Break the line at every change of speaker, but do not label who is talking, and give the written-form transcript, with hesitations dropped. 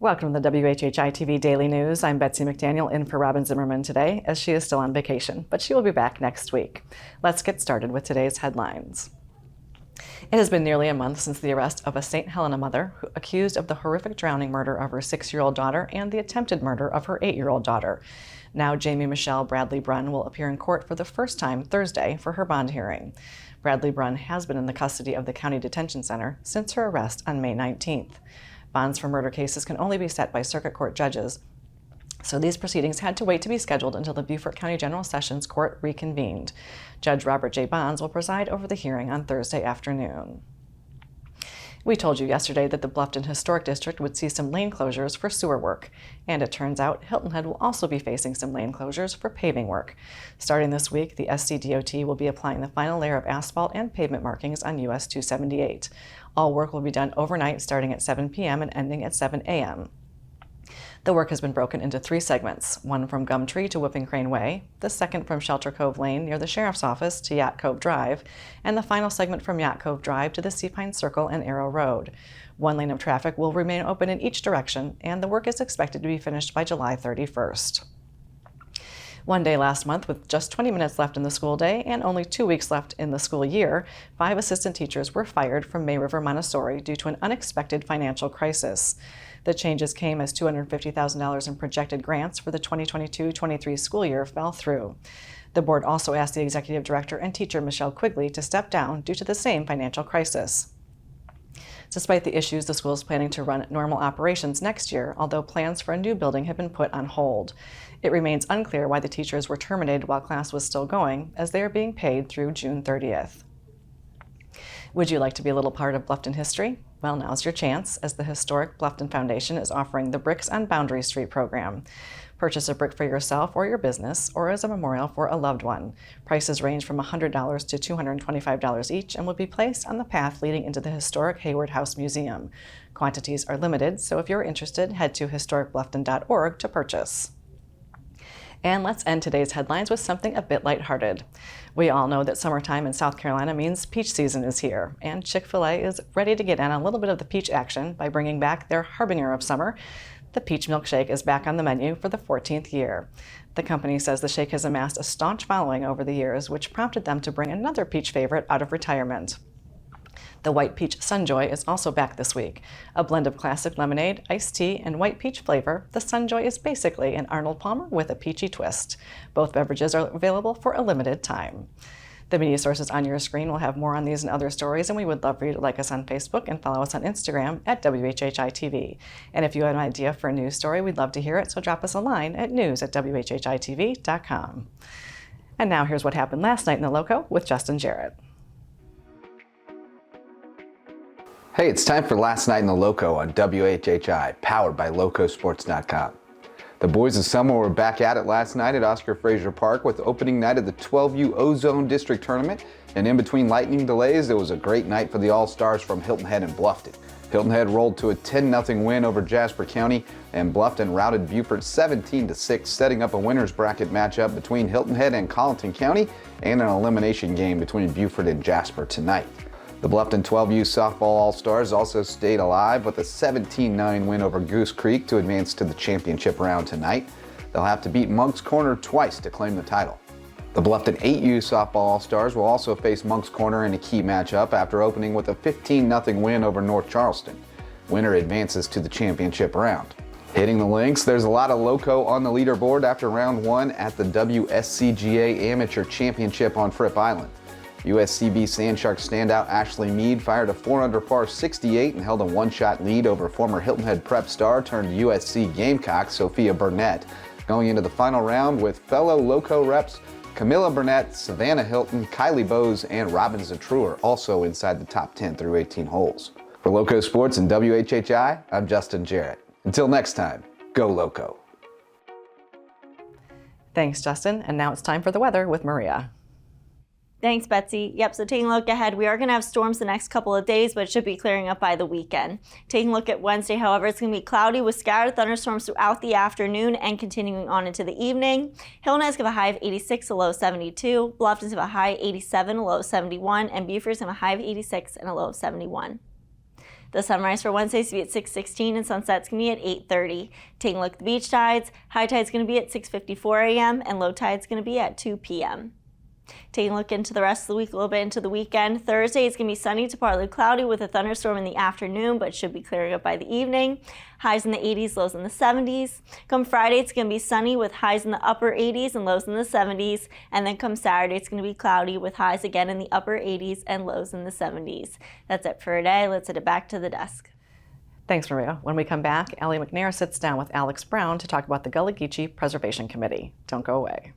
Welcome to the WHHI-TV Daily News. I'm Betsy McDaniel in for Robin Zimmerman today, as she is still on vacation, but she will be back next week. Let's get started with today's headlines. It has been nearly a month since the arrest of a St. Helena mother accused of the horrific drowning murder of her 6-year-old daughter and the attempted murder of her 8-year-old daughter. Now Jamie Michelle Bradley Brunn will appear in court for the first time Thursday for her bond hearing. Bradley Brunn has been in the custody of the County Detention Center since her arrest on May 19th. Bonds for murder cases can only be set by circuit court judges, so these proceedings had to wait to be scheduled until the Beaufort County General Sessions Court reconvened. Judge Robert J. Bonds will preside over the hearing on Thursday afternoon. We told you yesterday that the Bluffton Historic District would see some lane closures for sewer work, and it turns out Hilton Head will also be facing some lane closures for paving work. Starting this week, the SCDOT will be applying the final layer of asphalt and pavement markings on US 278. All work will be done overnight starting at 7 p.m. and ending at 7 a.m. The work has been broken into 3 segments, one from Gumtree to Whipping Crane Way, the second from Shelter Cove Lane near the Sheriff's Office to Yacht Cove Drive, and the final segment from Yacht Cove Drive to the Seapine Circle and Arrow Road. One lane of traffic will remain open in each direction, and the work is expected to be finished by July 31st. One day last month, with just 20 minutes left in the school day and only 2 weeks left in the school year, 5 assistant teachers were fired from May River Montessori due to an unexpected financial crisis. The changes came as $250,000 in projected grants for the 2022-23 school year fell through. The board also asked the executive director and teacher Michelle Quigley to step down due to the same financial crisis. Despite the issues, the school is planning to run normal operations next year, although plans for a new building have been put on hold. It remains unclear why the teachers were terminated while class was still going, as they are being paid through June 30th. Would you like to be a little part of Bluffton history? Well, now's your chance, as the historic Bluffton Foundation is offering the Bricks on Boundary Street program. Purchase a brick for yourself or your business, or as a memorial for a loved one. Prices range from $100 to $225 each and will be placed on the path leading into the historic Hayward House Museum. Quantities are limited, so if you're interested, head to historicbluffton.org to purchase. And let's end today's headlines with something a bit lighthearted. We all know that summertime in South Carolina means peach season is here, and Chick-fil-A is ready to get in on a little bit of the peach action by bringing back their harbinger of summer. The peach milkshake is back on the menu for the 14th year. The company says the shake has amassed a staunch following over the years, which prompted them to bring another peach favorite out of retirement. The White Peach Sunjoy is also back this week. A blend of classic lemonade, iced tea, and white peach flavor, the Sunjoy is basically an Arnold Palmer with a peachy twist. Both beverages are available for a limited time. The media sources on your screen will have more on these and other stories, and we would love for you to like us on Facebook and follow us on Instagram at WHHI-TV. And if you have an idea for a news story, we'd love to hear it, so drop us a line at news@WHHITV.com. And now here's what happened last night in the Loco with Justin Jarrett.
Hey, it's time for Last Night in the Loco on WHHI, powered by LocoSports.com. The boys of summer were back at it last night at Oscar Frazier Park with opening night of the 12U Ozone District Tournament, and in between lightning delays, it was a great night for the All-Stars from Hilton Head and Bluffton. Hilton Head rolled to a 10-0 win over Jasper County, and Bluffton routed Beaufort 17-6, setting up a winner's bracket matchup between Hilton Head and Colleton County, and an elimination game between Beaufort and Jasper tonight. The Bluffton 12U Softball All-Stars also stayed alive with a 17-9 win over Goose Creek to advance to the championship round tonight. They'll have to beat Moncks Corner twice to claim the title. The Bluffton 8U Softball All-Stars will also face Moncks Corner in a key matchup after opening with a 15-0 win over North Charleston. Winner advances to the championship round. Hitting the links, there's a lot of Loco on the leaderboard after round 1 at the WSCGA Amateur Championship on Fripp Island. USCB Sandshark standout Ashley Mead fired a 4-under par 68 and held a one-shot lead over former Hilton Head prep star turned USC Gamecock Sophia Burnett, going into the final round with fellow Loco reps Camilla Burnett, Savannah Hilton, Kylie Bowes, and Robin Zatruer also inside the top 10 through 18 holes. For Loco Sports and WHHI, I'm Justin Jarrett. Until next time, go Loco.
Thanks, Justin. And now it's time for the weather with Maria.
Thanks, Betsy. Yep, so taking a look ahead, we are going to have storms the next couple of days, but it should be clearing up by the weekend. Taking a look at Wednesday, however, it's going to be cloudy with scattered thunderstorms throughout the afternoon and continuing on into the evening. Hilton Head's going to have a high of 86, a low of 72. Bluffton's going to have a high 87, a low of 71. And Beaufort's going to have a high of 86 and a low of 71. The sunrise for Wednesday is going to be at 6:16 and sunset's going to be at 8:30. Taking a look at the beach tides, high tide's going to be at 6:54 a.m. and low tide's going to be at 2 p.m. Taking a look into the rest of the week, a little bit into the weekend. Thursday is going to be sunny to partly cloudy with a thunderstorm in the afternoon, but should be clearing up by the evening. Highs in the 80s, lows in the 70s. Come Friday, it's going to be sunny with highs in the upper 80s and lows in the 70s. And then come Saturday, it's going to be cloudy with highs again in the upper 80s and lows in the 70s. That's it for today. Let's head it back to the desk.
Thanks, Maria. When we come back, Allie McNair sits down with Alex Brown to talk about the Gullah Geechee Preservation Committee. Don't go away.